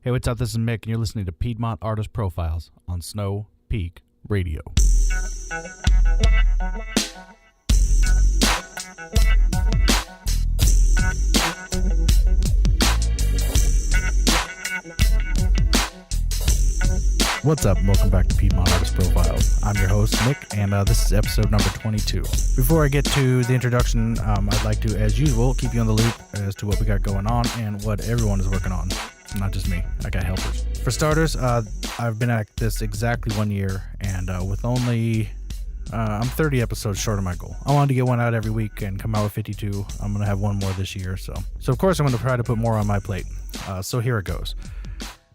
Hey, what's up? This is Mick, and you're listening to Piedmont Artist Profiles on Snow Peak Radio. What's up? Welcome back to Piedmont Artist Profiles. I'm your host, Nick, and this is episode number 22. Before I get to the introduction, I'd like to, as usual, keep you on the loop as to what we got going on and what everyone is working on. Not just me. I got helpers. For starters, I've been at this exactly 1 year, and with only... I'm 30 episodes short of my goal. I wanted to get one out every week and come out with 52. I'm going to have one more this year, so of course I'm going to try to put more on my plate. So here it goes.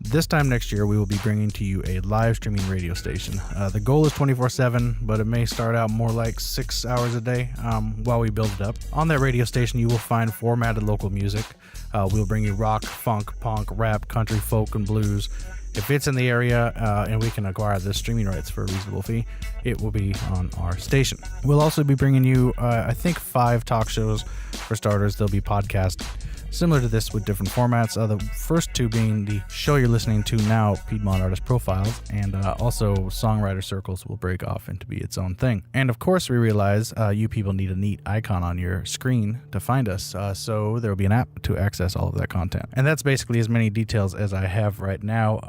This time next year, we will be bringing to you a live streaming radio station. The goal is 24/7, but it may start out more like 6 hours a day while we build it up. On that radio station, you will find formatted local music. We'll bring you rock, funk, punk, rap, country, folk, and blues. If it's in the area and we can acquire the streaming rights for a reasonable fee, it will be on our station. We'll also be bringing you, I think, 5 talk shows. For starters, there'll be podcasts similar to this with different formats. The first 2 being the show you're listening to now, Piedmont Artist Profiles, and also Songwriter Circles will break off into be its own thing. And of course, we realize you people need a neat icon on your screen to find us, so there will be an app to access all of that content. And that's basically as many details as I have right now.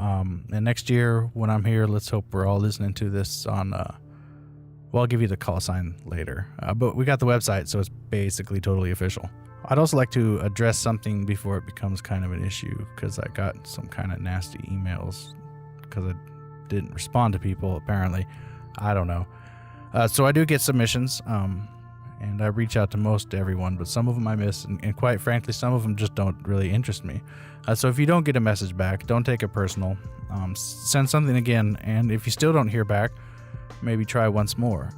And next year, when I'm here, let's hope we're all listening to this on... well, I'll give you the call sign later. But we got the website, so it's basically totally official. I'd also like to address something before it becomes kind of an issue, because I got some kind of nasty emails because I didn't respond to people, apparently. I don't know. So I do get submissions, and I reach out to most everyone, but some of them I miss, and quite frankly, some of them just don't really interest me. So if you don't get a message back, don't take it personal. Send something again, and if you still don't hear back, maybe try once more.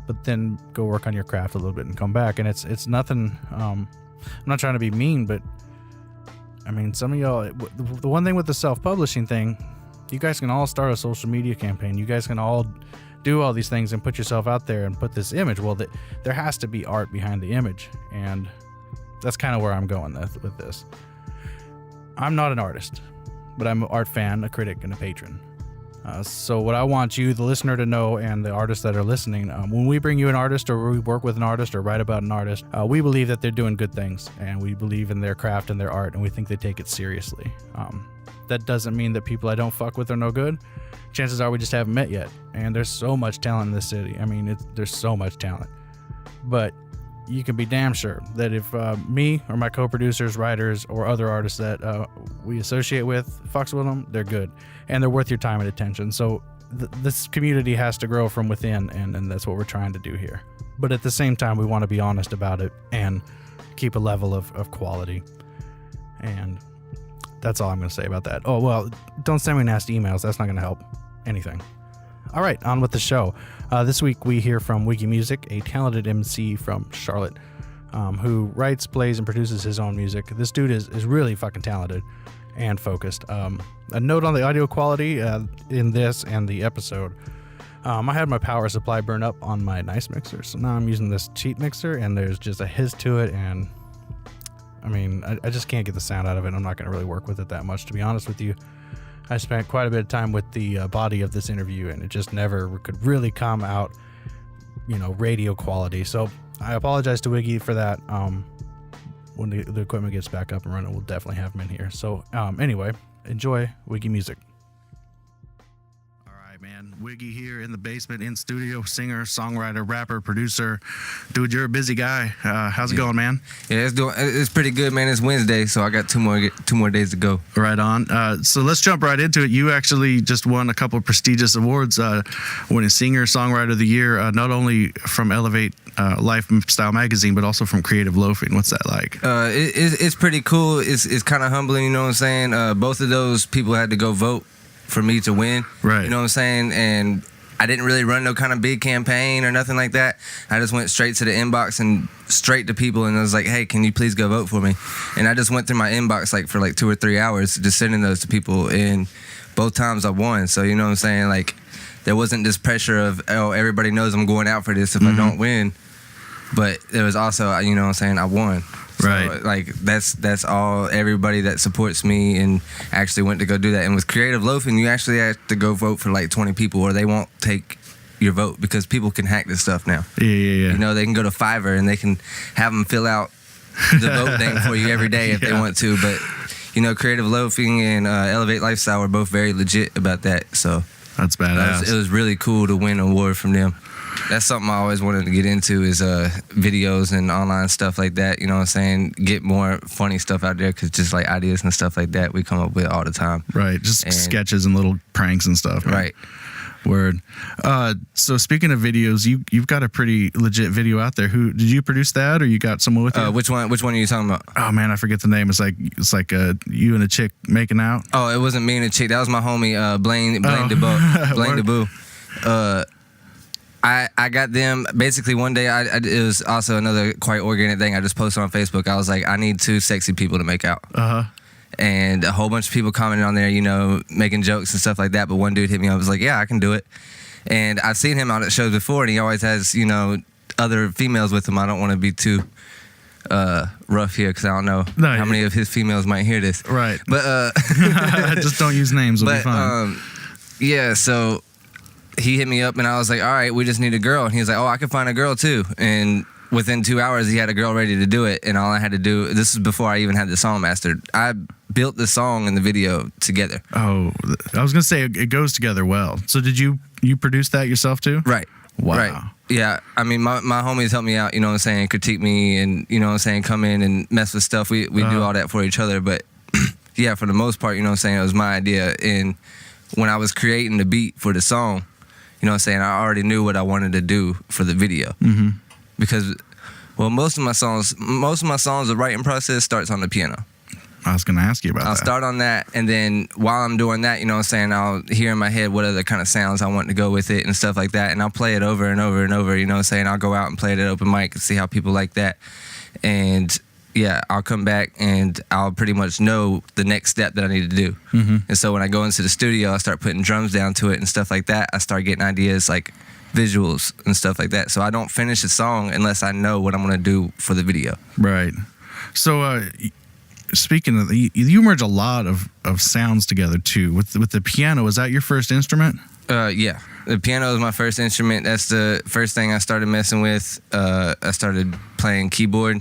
But then go work on your craft a little bit and come back. And it's nothing... I'm not trying to be mean, but I mean, some of y'all, the one thing with the self-publishing thing, you guys can all start a social media campaign. You guys can all do all these things and put yourself out there and put this image. Well, there has to be art behind the image. And that's kind of where I'm going with this. I'm not an artist, but I'm an art fan, a critic, and a patron. So what I want you, the listener, to know, and the artists that are listening, when we bring you an artist or we work with an artist or write about an artist, we believe that they're doing good things, and we believe in their craft and their art, and we think they take it seriously. That doesn't mean that people I don't fuck with are no good. Chances are we just haven't met yet, and there's so much talent in this city. I mean, there's so much talent. But you can be damn sure that if me or my co-producers, writers, or other artists that we associate with fucks with them, they're good. And they're worth your time and attention. So this community has to grow from within, and that's what we're trying to do here. But at the same time, we want to be honest about it and keep a level of quality. And that's all I'm going to say about that. Oh, well, don't send me nasty emails. That's not going to help anything. All right, on with the show. This week we hear from Wiggi Music, a talented MC from Charlotte, who writes, plays, and produces his own music. This dude is really fucking talented and focused. A note on the audio quality in this and the episode. I had my power supply burn up on my nice mixer, so now I'm using this cheap mixer, and there's just a hiss to it, and I mean, I just can't get the sound out of it. I'm not going to really work with it that much, to be honest with you. I spent quite a bit of time with the body of this interview, and it just never could really come out, radio quality. So I apologize to Wiggi for that. When the equipment gets back up and running, we'll definitely have him in here. So anyway, enjoy Wiggi Music. Man, Wiggi here in the basement, in studio, singer, songwriter, rapper, producer. Dude, you're a busy guy. How's it going, man? Yeah, it's pretty good, man. It's Wednesday, so I got two more days to go. Right on. So let's jump right into it. You actually just won a couple of prestigious awards, winning Singer, Songwriter of the Year, not only from Elevate Lifestyle Magazine, but also from Creative Loafing. What's that like? It's pretty cool. It's kind of humbling, you know what I'm saying? Both of those people had to go vote for me to win, right? You know what I'm saying? And I didn't really run no kind of big campaign or nothing like that. I just went straight to the inbox and straight to people, and I was like, hey, can you please go vote for me? And I just went through my inbox for 2 or 3 hours just sending those to people, and both times I won. So you know what I'm saying? Like, there wasn't this pressure of, oh, everybody knows I'm going out for this if I don't win. But there was also, you know what I'm saying, I won. So, Right. like that's all, everybody that supports me and actually went to go do that. And with Creative Loafing, you actually have to go vote for like 20 people or they won't take your vote because people can hack this stuff now. Yeah. You know, they can go to Fiverr and they can have them fill out the vote thing for you every day if they want to. But, you know, Creative Loafing and Elevate Lifestyle were both very legit about that. So That's badass. it was really cool to win an award from them. That's something I always wanted to get into is videos and online stuff like that. You know what I'm saying? Get more funny stuff out there because just like ideas and stuff like that we come up with all the time. Right. Just sketches and little pranks and stuff. Right. Word. So speaking of videos, you've got a pretty legit video out there. Who did you produce that, or you got someone with you? Which one are you talking about? Oh man, I forget the name. It's like you and a chick making out. Oh, it wasn't me and a chick. That was my homie Blaine DeBoo. I got them basically one day. It was also another quite organic thing. I just posted on Facebook. I was like, I need 2 sexy people to make out. And a whole bunch of people commented on there, you know, making jokes and stuff like that. But one dude hit me up. I was like, yeah, I can do it. And I've seen him out at shows before, and he always has, you know, other females with him. I don't want to be too rough here because I don't know how many of his females might hear this. Right. But just don't use names. It'll be fine. Yeah. So he hit me up, and I was like, all right, we just need a girl. And he was like, oh, I can find a girl too. And within 2 hours, he had a girl ready to do it. And all I had to do, this is before I even had the song mastered. I built the song and the video together. Oh, I was going to say it goes together well. So did you produce that yourself too? Right. Wow. Right. Yeah. I mean, my homies help me out, you know what I'm saying, critique me and, you know what I'm saying, come in and mess with stuff. We do all that for each other. But yeah, for the most part, you know what I'm saying, it was my idea. And when I was creating the beat for the song, you know what I'm saying, I already knew what I wanted to do for the video. Mm-hmm. Because, well, most of my songs, the writing process starts on the piano. I was going to ask you about that. I'll start on that, and then while I'm doing that, you know what I'm saying, I'll hear in my head what other kind of sounds I want to go with it and stuff like that, and I'll play it over and over and over, you know what I'm saying. I'll go out and play it at open mic and see how people like that. And, yeah, I'll come back, and I'll pretty much know the next step that I need to do. Mm-hmm. And so when I go into the studio, I start putting drums down to it and stuff like that. I start getting ideas like visuals and stuff like that. So I don't finish a song unless I know what I'm going to do for the video. Right. So, speaking of, you merge a lot of sounds together too. With the piano, is that your first instrument? Yeah, the piano is my first instrument. That's the first thing I started messing with. I started playing keyboard.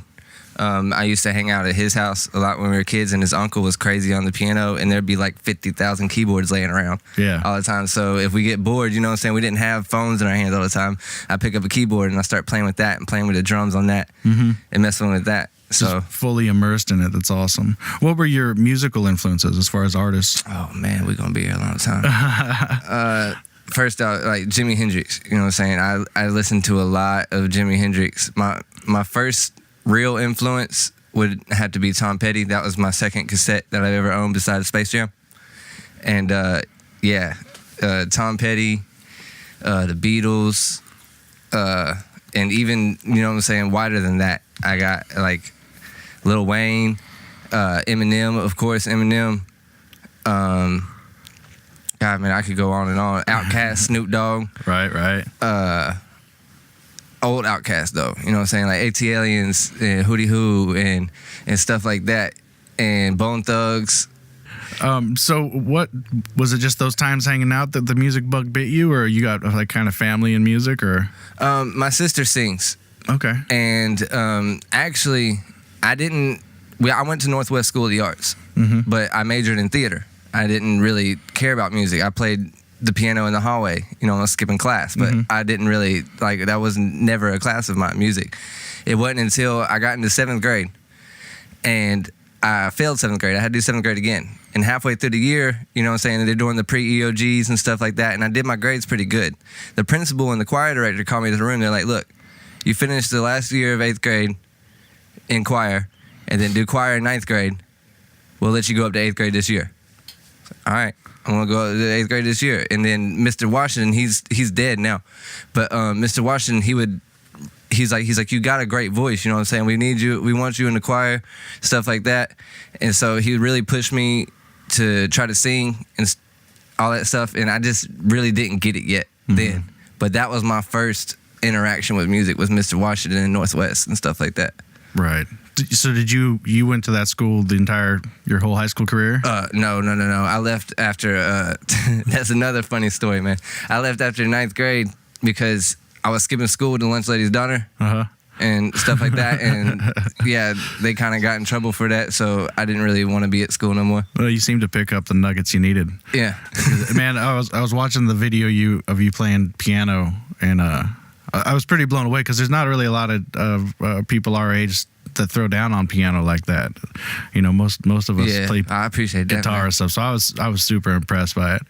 I used to hang out at his house a lot when we were kids, and his uncle was crazy on the piano, and there'd be like 50,000 keyboards laying around all the time. So if we get bored, you know what I'm saying, we didn't have phones in our hands all the time. I pick up a keyboard and I start playing with that and playing with the drums on that and messing with that. So just fully immersed in it. That's awesome. What were your musical influences as far as artists? Oh man, we're gonna be here a long time. First out, like Jimi Hendrix. You know what I'm saying? I listened to a lot of Jimi Hendrix. My first real influence would have to be Tom Petty. That was my second cassette that I've ever owned besides Space Jam. And Tom Petty, the Beatles, and even, you know what I'm saying, wider than that, I got like Lil Wayne, Eminem, of course, Eminem. God, man, I could go on and on. Outkast, Snoop Dogg. Right. Old Outkast, though. You know what I'm saying? Like AT Aliens and Hootie Hoo and stuff like that. And Bone Thugs. So what, was it just those times hanging out that the music bug bit you, or you got like kind of family in music, or? My sister sings. Okay. And actually, I went to Northwest School of the Arts, but I majored in theater. I didn't really care about music. I played the piano in the hallway, you know, I was skipping class, but I didn't really, like, that was never a class of my music. It wasn't until I got into 7th grade, and I failed 7th grade. I had to do 7th grade again. And halfway through the year, you know what I'm saying, they're doing the pre-EOGs and stuff like that, and I did my grades pretty good. The principal and the choir director called me to the room. They're like, look, you finished the last year of 8th grade in choir, and then do choir in 9th grade. We'll let you go up to 8th grade this year. All right, I'm gonna go up to 8th grade this year. And then Mr. Washington, he's dead now, but Mr. Washington, he's like, you got a great voice, you know what I'm saying? We need you, we want you in the choir, stuff like that. And so he really pushed me to try to sing and all that stuff, and I just really didn't get it yet then. But that was my first interaction with music, was Mr. Washington and Northwest and stuff like that. Right. So did you went to that school your whole high school career? No. I left after. That's another funny story, man. I left after 9th grade because I was skipping school with the lunch lady's daughter. And stuff like that, and yeah, they kind of got in trouble for that, so I didn't really want to be at school no more. Well, you seem to pick up the nuggets you needed. Yeah, man, I was watching the video of you playing piano, and I was pretty blown away because there's not really a lot of people our age that throw down on piano like that. You know, most of us play I appreciate guitar and stuff, so I was super impressed by it.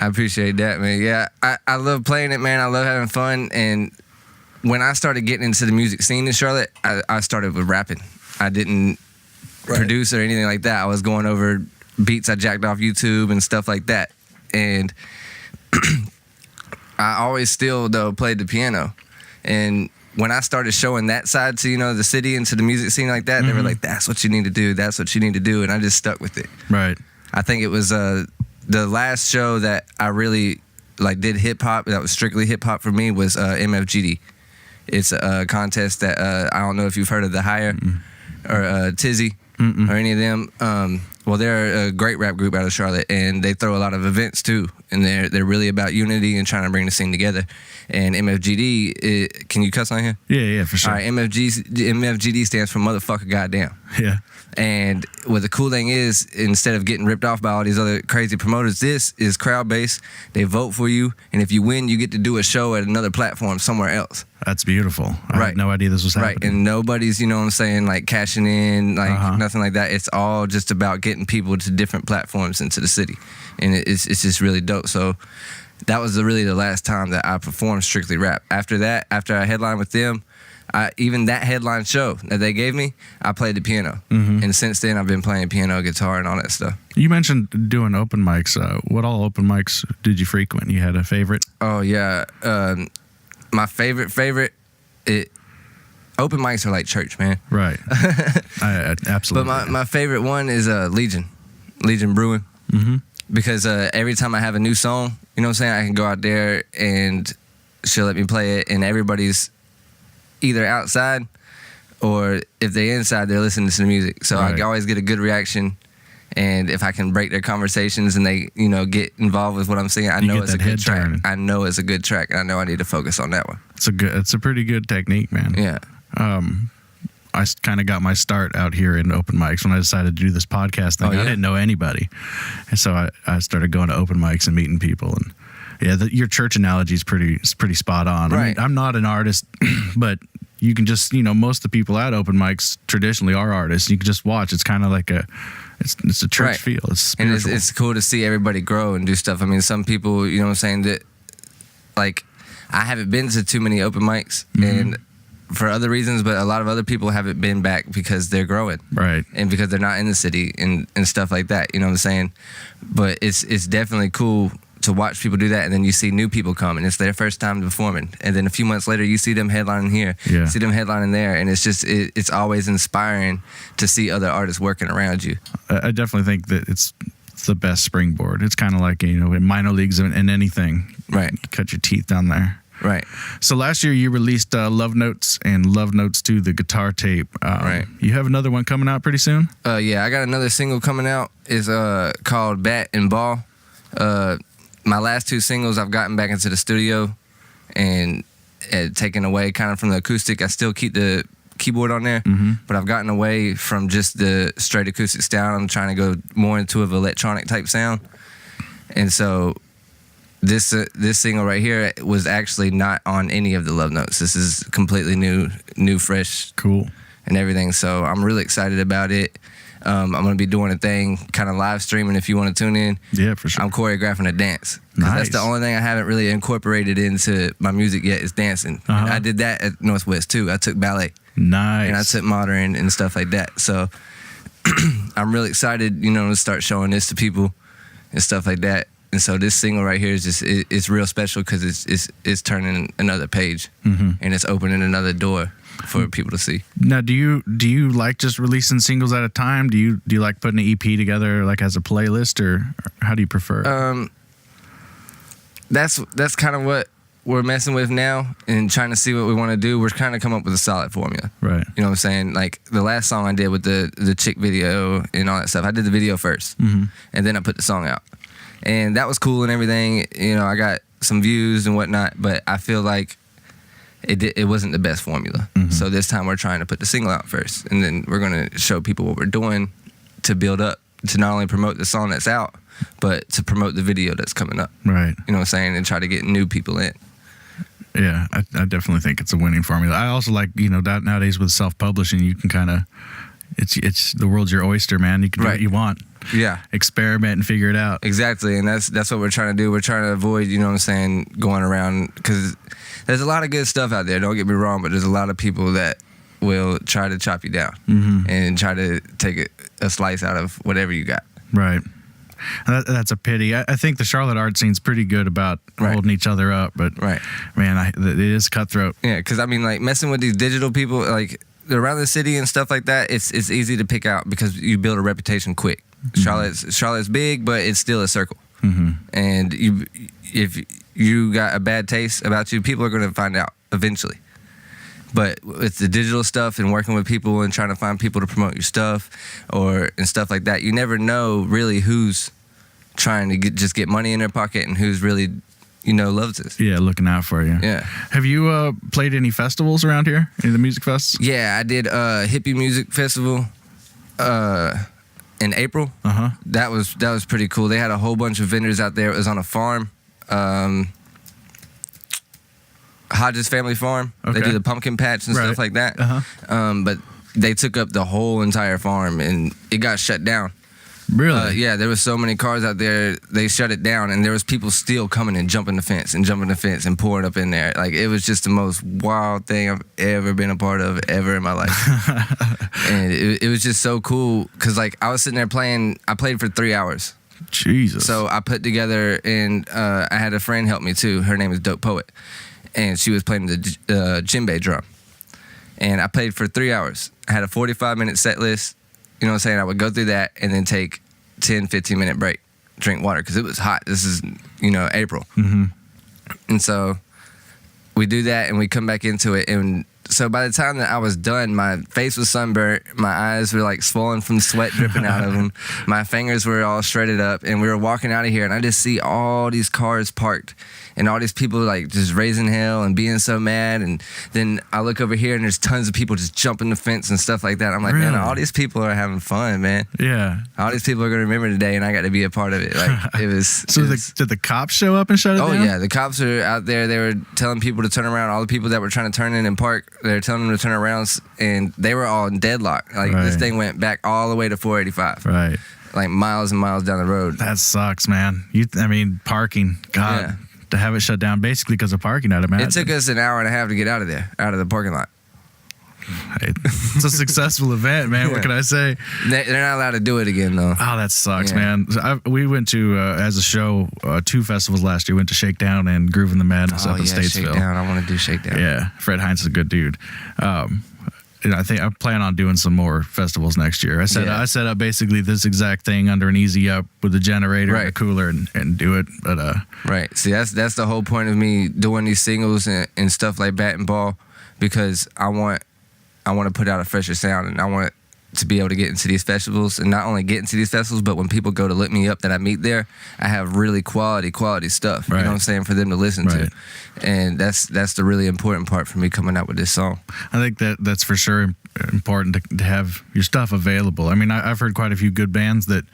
I appreciate that, man. Yeah, I love playing it, man. I love having fun, and when I started getting into the music scene in Charlotte, I started with rapping. I didn't produce or anything like that. I was going over beats I jacked off YouTube and stuff like that. And I always still, though, played the piano. And when I started showing that side to, the city and to the music scene like that, they were like, that's what you need to do. That's what you need to do. And I just stuck with it. Right. I think it was the last show that I really did hip hop, that was strictly hip hop for me, was MFGD. It's a contest that I don't know if you've heard of The Hire or Tizzy or any of them. Well, they're a great rap group out of Charlotte, and they throw a lot of events too. And they're really about unity and trying to bring the scene together. And MFGD, can you cuss on here? Yeah, for sure. All right, MFGD stands for motherfucker goddamn. Yeah. And what the cool thing is, instead of getting ripped off by all these other crazy promoters, this is crowd-based. They vote for you, and if you win, you get to do a show at another platform somewhere else. That's beautiful. I had no idea this was happening. Right, and nobody's, cashing in, nothing like that. It's all just about getting people to different platforms into the city, and it's just really dope. So that was really the last time that I performed strictly rap. After that, after I headlined with them, even that headline show that they gave me, I played the piano. And since then, I've been playing piano, guitar, and all that stuff. You mentioned doing open mics. What all open mics did you frequent? You had a favorite? Oh, yeah. My favorite, open mics are like church, man. Right. I absolutely. But my favorite one is Legion Brewing. Because every time I have a new song, you know what I'm saying, I can go out there and she'll let me play it, and everybody's either outside or if they're inside, they're listening to the music. So I always get a good reaction, and if I can break their conversations and they, get involved with what I'm saying, I know it's a good track. Turning. I know it's a good track, and I know I need to focus on that one. It's a pretty good technique, man. Yeah. I kind of got my start out here in open mics when I decided to do this podcast thing. I didn't know anybody, and so I started going to open mics and meeting people. And your church analogy is pretty spot on. Right. I mean, I'm not an artist, but you can just most of the people at open mics traditionally are artists. You can just watch. It's kind of like it's a church feel. It's spiritual. And it's cool to see everybody grow and do stuff. I mean, some people, you know what I'm saying, that I haven't been to too many open mics, and for other reasons, but a lot of other people haven't been back because they're growing. Right. And because they're not in the city and stuff like that, you know what I'm saying? But it's definitely cool to watch people do that, and then you see new people come, and it's their first time performing, and then a few months later you see them headlining here, see them headlining there, and it's just it's always inspiring to see other artists working around you. I definitely think that it's the best springboard. It's kind of like in minor leagues and anything. Right. You cut your teeth down there. Right. So last year you released Love Notes and Love Notes 2, the guitar tape. Right. You have another one coming out pretty soon? Yeah, I got another single coming out. It's called Bat and Ball. My last two singles, I've gotten back into the studio and taken away kind of from the acoustic. I still keep the keyboard on there, but I've gotten away from just the straight acoustic sound. I'm trying to go more into an electronic type sound. And so this single right here was actually not on any of the Love Notes. This is completely new, fresh, cool, and everything. So I'm really excited about it. I'm going to be doing a thing, kind of live streaming if you want to tune in. Yeah, for sure. I'm choreographing a dance. Nice. That's the only thing I haven't really incorporated into my music yet is dancing. I did that at Northwest too. I took ballet. Nice. And I took modern and stuff like that. So I'm really excited, to start showing this to people and stuff like that. And so this single right here is just, it's real special because it's turning another page and it's opening another door for people to see. Now, do you like just releasing singles at a time? Do you like putting an EP together like as a playlist, or how do you prefer? That's kind of we're messing with now and trying to see what we want to do, we're trying to come up with a solid formula. Right. You know what I'm saying? Like the last song I did with the chick video and all that stuff, I did the video first, and then I put the song out. And that was cool and everything. You know, I got some views and whatnot, but I feel like it wasn't the best formula. So this time we're trying to put the single out first, and then we're going to show people what we're doing to build up, to not only promote the song that's out, but to promote the video that's coming up. Right. You know what I'm saying? And try to get new people in. Yeah, I definitely think it's a winning formula. I also like, you know, that nowadays with self-publishing, you can kind of, it's the world's your oyster, man. You can do what you want. Yeah. Experiment and figure it out. Exactly, and that's what we're trying to do. We're trying to avoid, you know what I'm saying, going around, because there's a lot of good stuff out there, don't get me wrong, but there's a lot of people that will try to chop you down and try to take a slice out of whatever you got. Right. That's a pity. I think the Charlotte art scene's pretty good about holding each other up, but man, it is cutthroat. Yeah, because I mean, like messing with these digital people, like around the city and stuff like that, it's easy to pick out because you build a reputation quick. Charlotte's big, but it's still a circle, and if you got a bad taste about you, people are going to find out eventually. But with the digital stuff and working with people and trying to find people to promote your stuff and stuff like that, you never know really who's trying to just get money in their pocket and who's really, you know, loves this. Yeah, looking out for you. Yeah. Have you played any festivals around here? Any of the music fests? Yeah, I did a hippie music festival in April. That was pretty cool. They had a whole bunch of vendors out there. It was on a farm. Hodges Family Farm. They do the pumpkin patch and stuff like that. But they took up the whole entire farm and it got shut down. Really? Yeah, there was so many cars out there, they shut it down, and there was people still coming and jumping the fence and pouring up in there. Like, it was just the most wild thing I've ever been a part of ever in my life. And it was just so cool because, like, I was sitting there playing. I played for 3 hours. Jesus. So I put together, and I had a friend help me too. Her name is Dope Poet, and she was playing the djembe drum. And I played for 3 hours. I had a 45-minute set list. You know what I'm saying? I would go through that and then take 10, 15-minute break, drink water, because it was hot. This is, you know, April. And so we do that and we come back into it. And so by the time that I was done, my face was sunburnt. My eyes were like swollen from sweat dripping out of them. My fingers were all shredded up. And we were walking out of here and I just see all these cars parked and all these people like just raising hell and being so mad. And then I look over here and there's tons of people just jumping the fence and stuff like that. I'm like, man, all these people are having fun, man. Yeah. All these people are going to remember today and I got to be a part of it. Like, it was. So did the cops show up and shut it down? Oh, yeah. The cops are out there. They were telling people to turn around. All the people that were trying to turn in and park, they were telling them to turn around, and they were all in deadlock. Like, this thing went back all the way to 485. Right. Like, miles and miles down the road. That sucks, man. I mean, parking. God. Yeah. To have it shut down basically because of parking, I'd imagine. It took us an hour and a half to get out of there, out of the parking lot. It's a successful event, man. What can I say? They're not allowed to do it again, though. Oh, that sucks, man. We went to, as a show, 2 festivals last year. We went to Shakedown and Groove in the Madness up in Statesville. Shakedown. I want to do Shakedown. Yeah. Fred Hines is a good dude. I think I plan on doing some more festivals next year. I set up basically this exact thing under an Easy Up with a generator and a cooler and do it. But right. See, that's the whole point of me doing these singles and stuff like Bat and Ball, because I want to put out a fresher sound, and I want to be able to get into these festivals, and not only get into these festivals, but when people go to look me up that I meet there, I have really quality stuff. You know what I'm saying, for them to listen to. And that's the really important part for me coming out with this song. I think that's for sure important to have your stuff available. I mean, I've heard quite a few good bands that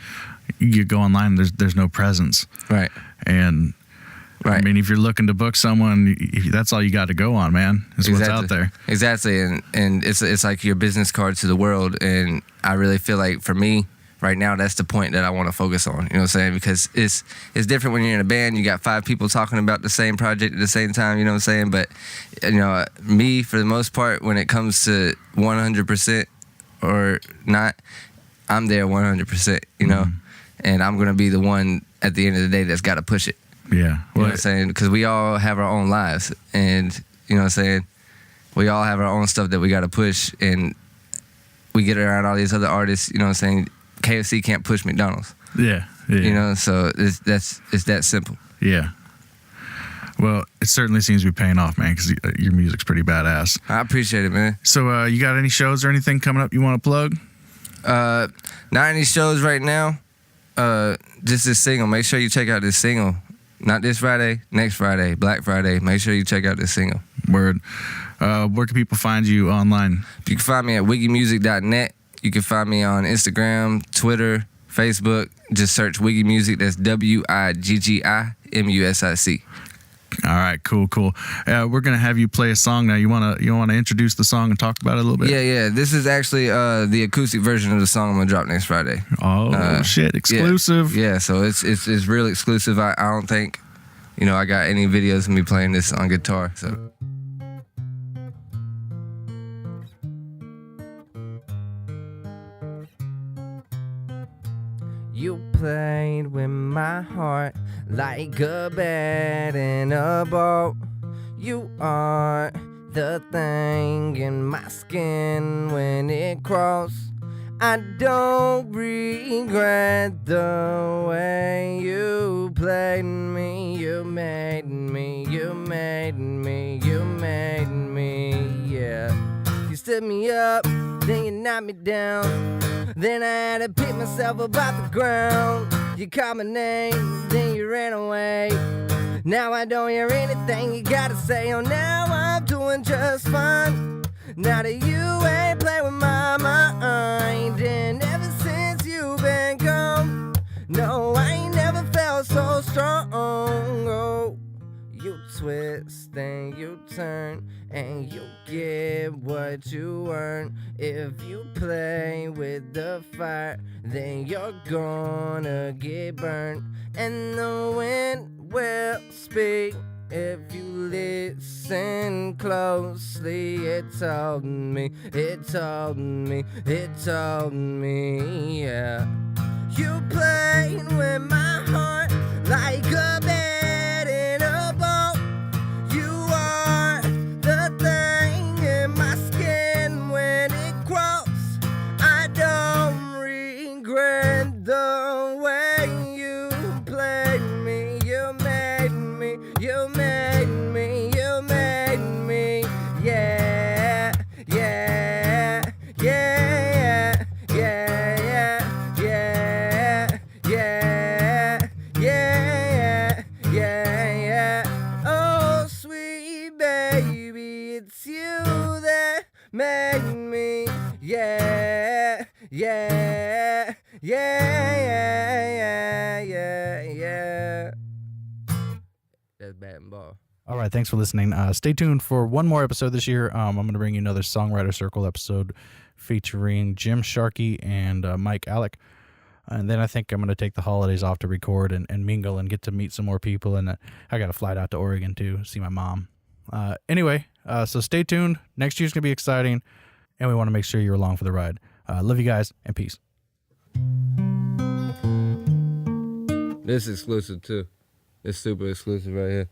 you go online and there's no presence. Right. And I mean, if you're looking to book someone, that's all you got to go on, man. Is what's out there. Exactly, and it's like your business card to the world. And I really feel like for me right now, that's the point that I want to focus on. You know what I'm saying? Because it's different when you're in a band. You got 5 people talking about the same project at the same time. You know what I'm saying? But you know, me, for the most part, when it comes to 100% or not, I'm there 100%. You know, and I'm gonna be the one at the end of the day that's got to push it. Yeah. You know what I'm saying? Because we all have our own lives. And, you know what I'm saying? We all have our own stuff that we got to push. And we get around all these other artists, you know what I'm saying? KFC can't push McDonald's. Yeah. You know, so it's that simple. Yeah. Well, it certainly seems to be paying off, man, because your music's pretty badass. I appreciate it, man. So you got any shows or anything coming up you want to plug? Not any shows right now. Just this single. Make sure you check out this single. Not this Friday, next Friday, Black Friday. Make sure you check out this single. Word. Where can people find you online? You can find me at wiggymusic.net. You can find me on Instagram, Twitter, Facebook. Just search Wiggi Music. That's WIGGIMUSIC. All right, cool. We're gonna have you play a song now. You wanna introduce the song and talk about it a little bit? Yeah. This is actually the acoustic version of the song I'm gonna drop next Friday. Oh shit! Exclusive. Yeah. So it's real exclusive. I don't think, I got any videos of me playing this on guitar. So. You played with my heart like a bat in a ball. You are the thing in my skin when it crawls. I don't regret the way you played me. You made me, yeah. You stood me up, then you knocked me down. Then I had to pick myself up off the ground. You called my name, then you ran away. Now I don't hear anything you gotta say. Oh, now I'm doing just fine. Now that you ain't playing with my mind. And ever since you've been gone, no, I ain't never felt so strong. Oh, you twist and you turn and you get what you earn. If you play with the fire, then you're gonna get burned. And the wind will speak if you listen closely. It told me, yeah. You played with my heart like a bat in a ball. You are the thing in my skin when it crawls. I don't regret the way you played me. You made me, yeah, yeah, yeah, yeah, yeah. Oh, sweet baby, it's you that made me, yeah. That's bat and ball. All right, thanks for listening. Stay tuned for one more episode this year. I'm going to bring you another Songwriter Circle episode featuring Jim Sharkey and Mike Alec. And then I think I'm going to take the holidays off to record and mingle and get to meet some more people. And I got to fly out to Oregon, too, see my mom. Anyway, so stay tuned. Next year's going to be exciting, and we want to make sure you're along for the ride. Love you guys, and peace. This is exclusive, too. It's super exclusive right here.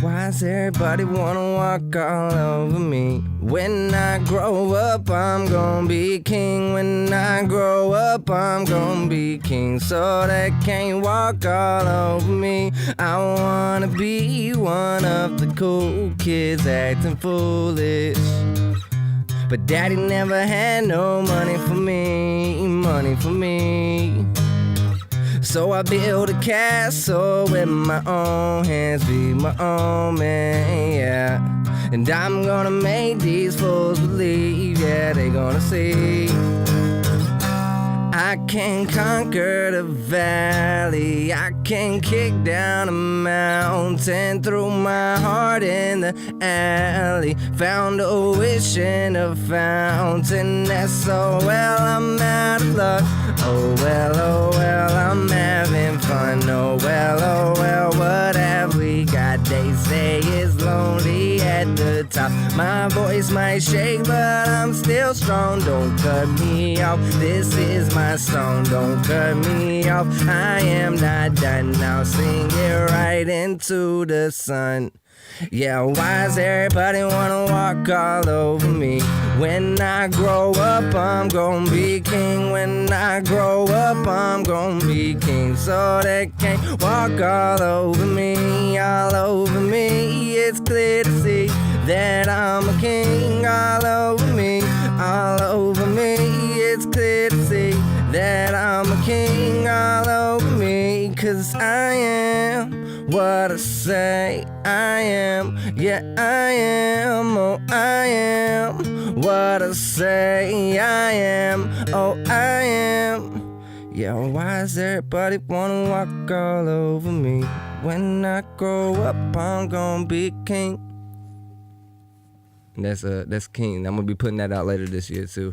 Why's everybody wanna walk all over me? When I grow up, I'm gonna be king. When I grow up, I'm gonna be king. So they can't walk all over me. I wanna be one of the cool kids acting foolish. But daddy never had no money for me. So I build a castle with my own hands, be my own man, yeah. And I'm gonna make these fools believe, yeah, they gonna see. I can conquer the valley, I can kick down a mountain, threw my heart in the alley, found a wish in a fountain. That's so well, I'm out of luck. Oh well, I'm having fun. Oh well, what have we got? They say it's lonely at the top. My voice might shake, but I'm still strong. Don't cut me off, this is my song. Don't cut me off, I am not done. Now sing it right into the sun. Yeah, why does everybody wanna walk all over me? When I grow up, I'm gonna be king. When I grow up, I'm gonna be king. So they can't walk all over me, all over me. It's clear to see that I'm a king. All over me, all over me. It's clear to see that I'm a king. All over me, 'cause I am what I say I am. Yeah, I am. Oh, I am what I say I am. Oh, I am. Yeah, why does everybody wanna walk all over me? When I grow up, I'm gonna be king. That's king. I'm gonna be putting that out later this year too.